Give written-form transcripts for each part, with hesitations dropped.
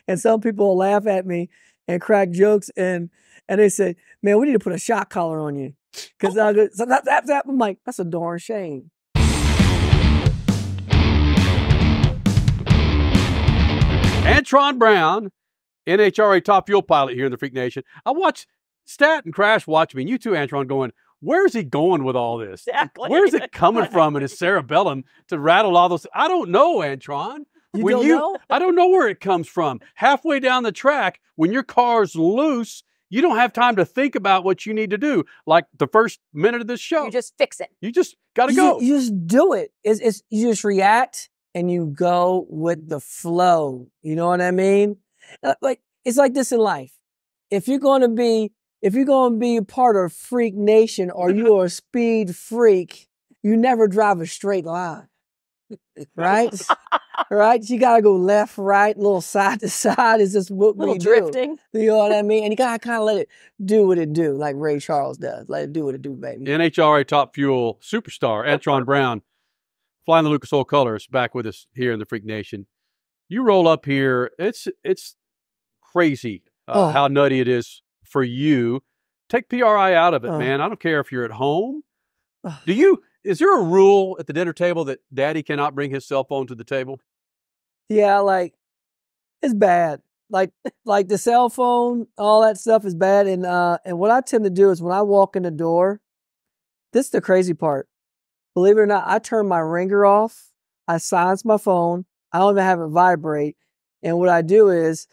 And some people will laugh at me and crack jokes, and they say, "Man, we need to put a shock collar on you," because I'm like, that's a darn shame. Antron Brown, NHRA top fuel pilot here in the Freak Nation. I watch Stat and Crash watch me, and you too, Antron, going, where's he going with all this? Exactly. Where's it coming from in his cerebellum to rattle all those? I don't know, Antron. You don't know? I don't know where it comes from. Halfway down the track, when your car's loose, you don't have time to think about what you need to do. Like the first minute of this show. You just fix it. You just got to go. You just do it. You just react and you go with the flow. You know what I mean? Like, it's like this in life. If you're going to be a part of Freak Nation or you're a speed freak, you never drive a straight line. Right? Right? You got to go left, right, little side to side. Is just what we do. Drifting. You know what I mean? And you got to kind of let it do what it do, like Ray Charles does. Let it do what it do, baby. NHRA top fuel superstar, Antron Brown, flying the Lucas Oil colors, back with us here in the Freak Nation. You roll up here. It's crazy how nutty it is for you. Take PRI out of it, man. I don't care if you're at home. Is there a rule at the dinner table that daddy cannot bring his cell phone to the table? Yeah, like, it's bad. Like the cell phone, all that stuff is bad. And what I tend to do is when I walk in the door, this is the crazy part. Believe it or not, I turn my ringer off. I silence my phone. I don't even have it vibrate. And what I do is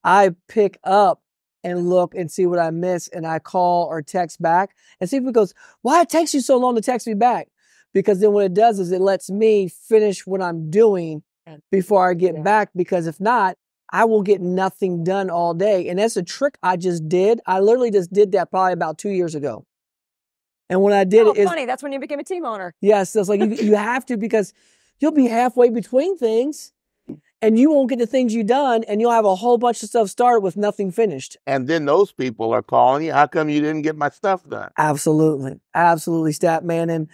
I pick up and look and see what I miss, and I call or text back and see if it goes, why it takes you so long to text me back? Because then what it does is it lets me finish what I'm doing before I get back, because if not, I will get nothing done all day. And that's a trick I just did. I literally just did that probably about 2 years ago. And when I did it, funny. That's when you became a team owner. Yes, it's like you have to, because you'll be halfway between things and you won't get the things you done, and you'll have a whole bunch of stuff started with nothing finished. And then those people are calling you, how come you didn't get my stuff done? Absolutely. Absolutely, Stat Man. And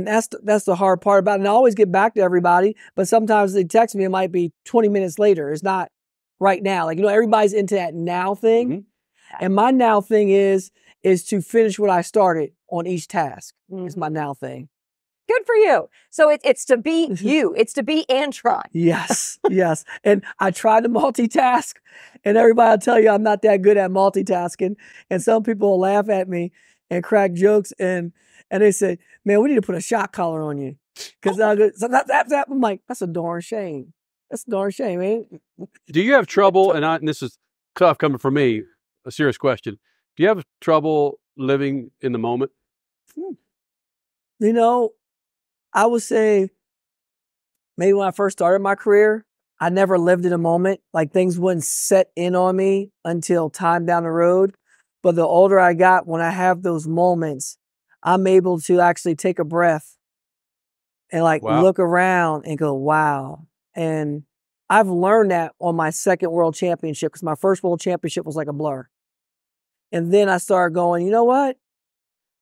that's the hard part about it. And I always get back to everybody, but sometimes they text me, it might be 20 minutes later. It's not right now. Like, everybody's into that now thing. Mm-hmm. And my now thing is to finish what I started on each task. Mm-hmm. It's my now thing. Good for you. So it's to be you. It's to be Antron. Yes, yes. And I try to multitask, and everybody will tell you I'm not that good at multitasking. And some people will laugh at me and crack jokes, and they say, "Man, we need to put a shock collar on you," because I'm like, that's a darn shame. That's a darn shame, man. Do you have trouble? And this is tough coming from me. A serious question. Do you have trouble living in the moment? I would say maybe when I first started my career, I never lived in a moment. Like, things wouldn't set in on me until time down the road. But the older I got, when I have those moments, I'm able to actually take a breath and look around and go, wow. And I've learned that on my second world championship, because my first world championship was like a blur. And then I started going, you know what?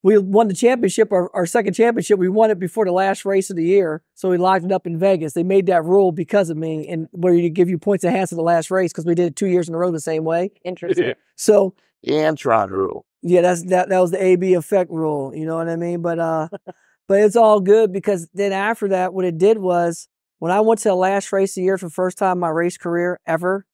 We won the championship, our second championship. We won it before the last race of the year. So we locked it up in Vegas. They made that rule because of me, and where you give you points enhanced in the last race, because we did it 2 years in a row the same way. Interesting. Yeah. So The Antron rule. yeah, that was the AB effect rule. You know what I mean? But it's all good, because then after that, what it did was, when I went to the last race of the year for the first time in my race career ever,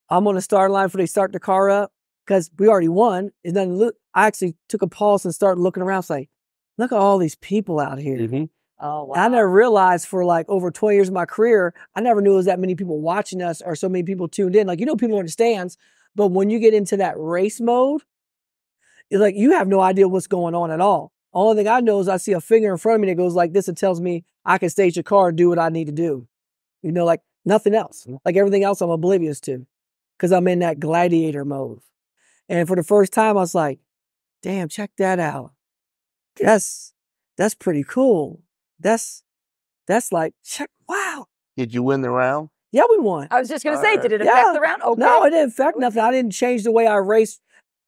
I'm on the start line before they start the car up, because we already won. It's nothing to look. I actually took a pause and started looking around. It's like, look at all these people out here. Mm-hmm. Oh, wow. I never realized, for like over 20 years of my career, I never knew it was that many people watching us, or so many people tuned in. Like, people in the stands, but when you get into that race mode, it's like you have no idea what's going on at all. Only thing I know is I see a finger in front of me that goes like this and tells me I can stage the car and do what I need to do. Like nothing else. Like everything else I'm oblivious to, because I'm in that gladiator mode. And for the first time, I was like, damn, check that out. That's pretty cool. That's like, check, wow. Did you win the round? Yeah, we won. I was just going to say, did it affect the round? Okay. No, it didn't affect nothing. I didn't change the way I raced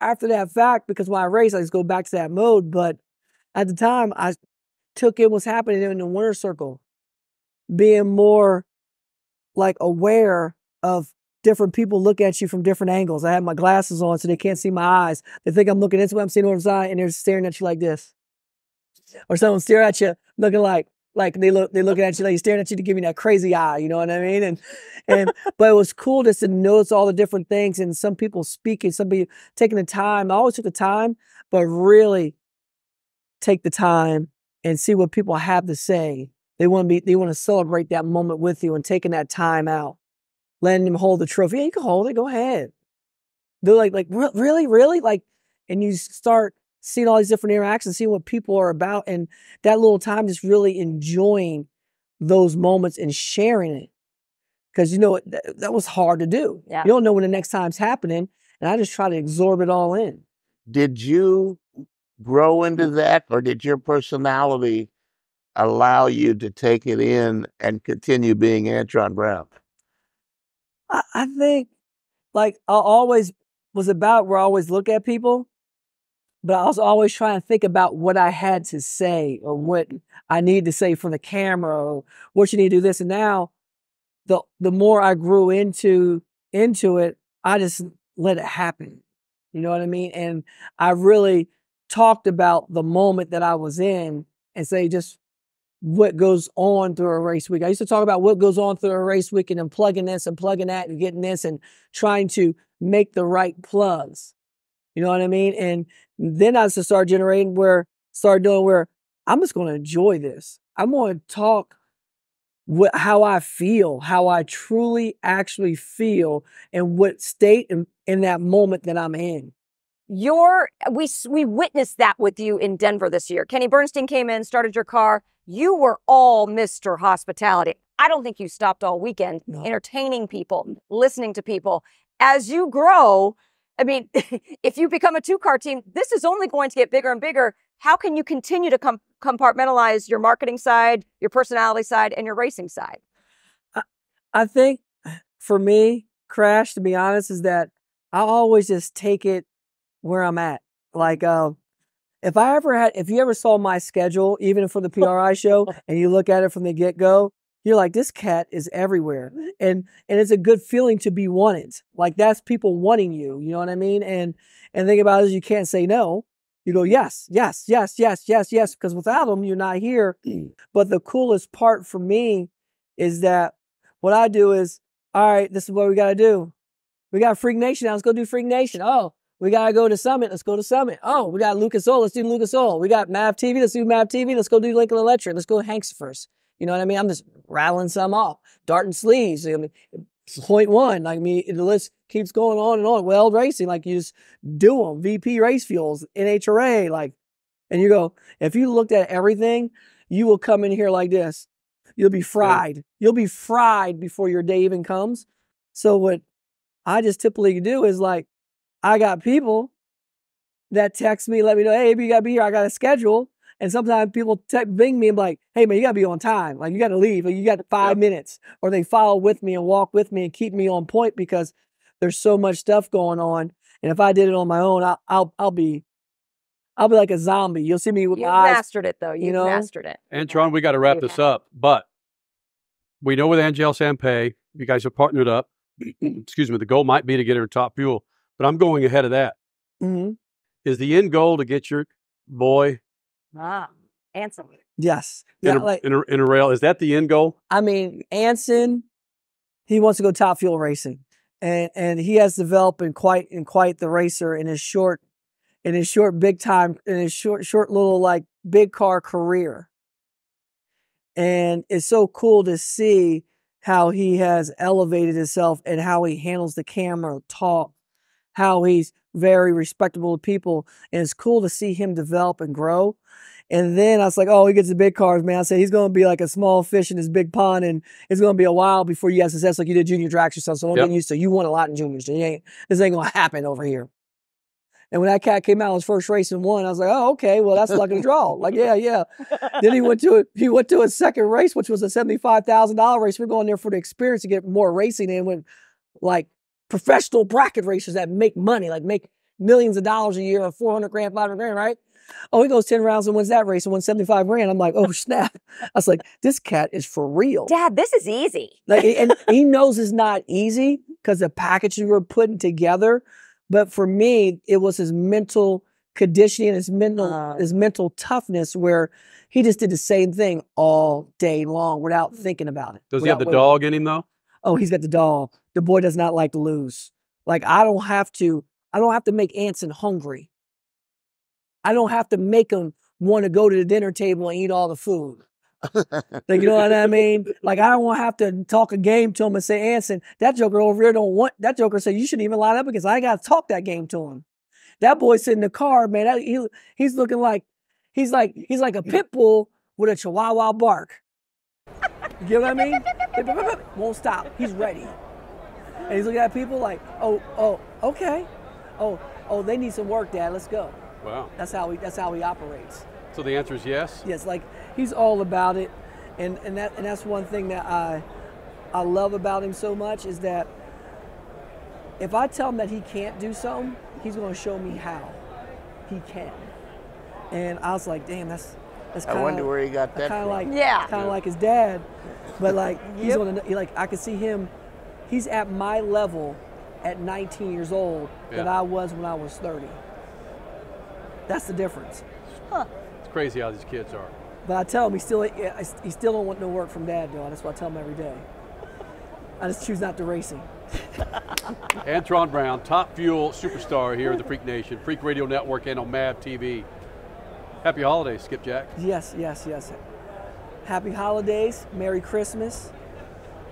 after that fact, because when I raced, I just go back to that mode. But at the time, I took in what's happening in the winner's circle, being more like aware of different people look at you from different angles. I have my glasses on so they can't see my eyes. They think I'm looking this way, I'm seeing on the side, and they're staring at you like this. Or someone stare at you looking like they're looking at you like staring at you to give you that crazy eye, you know what I mean? And but it was cool just to notice all the different things, and some people speaking, some people taking the time. I always took the time, but really take the time and see what people have to say. They want to celebrate that moment with you and taking that time out, letting them hold the trophy. Yeah, you can hold it, go ahead. They're like really? Like, and you start seeing all these different interactions, seeing what people are about, and that little time just really enjoying those moments and sharing it. Because, you know, that was hard to do. Yeah. You don't know when the next time's happening, and I just try to absorb it all in. Did you grow into that, or did your personality allow you to take it in and continue being Antron Brown? I think, like, I always was about where I always look at people, but I was always trying to think about what I had to say or what I need to say for the camera or what you need to do this. And now, the more I grew into it, I just let it happen. You know what I mean? And I really talked about the moment that I was in and say just what goes on through a race week. I used to talk about what goes on through a race week and then plugging this and plugging that and getting this and trying to make the right plugs. You know what I mean? And then I just started generating where I'm just going to enjoy this. I'm going to talk how I feel, how I truly actually feel, and what state in that moment that I'm in. We witnessed that with you in Denver this year. Kenny Bernstein came in, started your car. You were all Mr. Hospitality. I don't think you stopped all weekend entertaining people, listening to people. As you grow, I mean, if you become a two-car team, this is only going to get bigger and bigger. How can you continue to compartmentalize your marketing side, your personality side, and your racing side? I think for me, Crash, to be honest, is that I always just take it where I'm at. Like, if you ever saw my schedule, even for the PRI show, and you look at it from the get-go, you're like, this cat is everywhere. And it's a good feeling to be wanted. Like, that's people wanting you, you know what I mean? And think about it is you can't say no. You go, yes, yes, yes, yes, yes, yes, because without them, you're not here. But the coolest part for me is that what I do is, all right, this is what we got to do. We got Freak Nation now. Let's go do Freak Nation. Oh, we got to go to Summit. Let's go to Summit. Oh, we got Lucas Oil. Let's do Lucas Oil. We got Mav TV. Let's do Mav TV. Let's go do Lincoln Electric. Let's go Hanks first. You know what I mean? I'm just rattling some off. Dart and sleeves. I mean, point one. Like, I mean, the list keeps going on and on. Weld Racing, like, you just do them. VP Race Fuels, NHRA, like, and you go, if you looked at everything, you will come in here like this. You'll be fried. You'll be fried before your day even comes. So what I just typically do is, like, I got people that text me, let me know, hey, you got to be here. I got a schedule. And sometimes people bing me and be like, hey, man, you got to be on time. Like, you got to leave. Like, you got 5 minutes. Or they follow with me and walk with me and keep me on point because there's so much stuff going on. And if I did it on my own, I'll be like a zombie. You'll see me with my eyes. You've mastered it, though. You've mastered it. Antron, we got to wrap this up. But we know with Angel Sampay, you guys are partnered up. Excuse me. The goal might be to get her Top Fuel. But I'm going ahead of that. Mm-hmm. Is the end goal to get your boy Anson? Yes. In a rail? Is that the end goal? I mean, Anson, he wants to go Top Fuel racing. And he has developed in quite the racer in his short little like big car career. And it's so cool to see how he has elevated himself and how he handles the camera, talk, how he's very respectable to people. And it's cool to see him develop and grow. And then I was like, oh, he gets the big cars, man. I said, he's going to be like a small fish in this big pond, and it's going to be a while before you have success like you did junior tracks or something. So don't get used to it. You won a lot in juniors. This ain't going to happen over here. And when that cat came out his first race and won, I was like, oh, okay, well, that's luck of the draw. Like, yeah. Then he went to his second race, which was a $75,000 race. We're going there for the experience to get more racing in with like professional bracket racers that make money, like make millions of dollars a year, or 400 grand, 500 grand, right? Oh, he goes 10 rounds and wins that race and wins 75 grand. I'm like, oh snap. I was like, this cat is for real. Dad, this is easy. Like, and he knows it's not easy because the package we were putting together. But for me, it was his mental conditioning, his mental toughness, where he just did the same thing all day long without thinking about it. Does he have the dog in him though? Oh, he's got the dog. The boy does not like to lose. Like, I don't have to make Anson hungry. I don't have to make him want to go to the dinner table and eat all the food. Like, you know what I mean? Like, I don't have to talk a game to him and say, Anson, that joker over there don't want, that joker said, you shouldn't even line up because I got to talk that game to him. That boy sitting in the car, man, he's looking like, he's like a pit bull with a chihuahua bark. You get what I mean? Won't stop. He's ready. And he's looking at people like, oh, okay. Oh, they need some work, Dad. Let's go. Wow. That's how he operates. So the answer is yes? Yes, like he's all about it. And that's one thing that I love about him so much is that if I tell him that he can't do something, he's going to show me how he can. And I was like, damn, that's kind of. I wonder where he got that from. Kind of like his dad, but like he's like I could see him. He's at my level at 19 years old that I was when I was 30. That's the difference. Huh. It's crazy how these kids are. But I tell him he still don't want no work from Dad, though. That's what I tell him every day. I just choose not to race him. Antron Brown, top fuel superstar here in the Freak Nation, Freak Radio Network, and on MAV TV. Happy holidays, Skipjack. Yes. Happy holidays, Merry Christmas,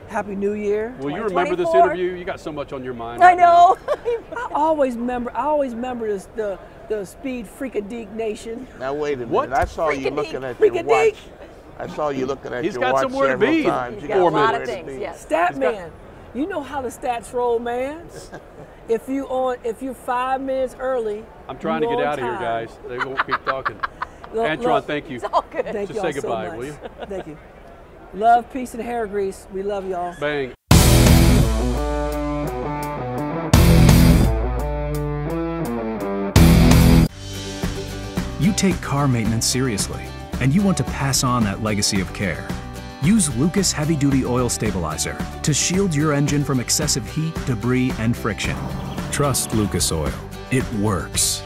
Happy New Year. Will you remember this 2024? interview? You got so much on your mind. I know. I always remember this, the Speed Freakadeek Nation. Now wait a minute. What? I saw you Freakadeek. looking at your watch. I saw you looking at He's your got watch somewhere to several be. times. He's You got a Four lot of minutes. things, yes. Stat He's got- man, you know how the stats roll, man. If you're 5 minutes early, I'm trying to you get on out of here, time. guys. They won't keep talking. Look, Antron, thank you. It's all good. Thank Just y'all say goodbye, so much. will you? Thank you. Love, peace, and hair grease. We love y'all. Bang. You take car maintenance seriously, and you want to pass on that legacy of care. Use Lucas Heavy Duty Oil Stabilizer to shield your engine from excessive heat, debris, and friction. Trust Lucas Oil. It works.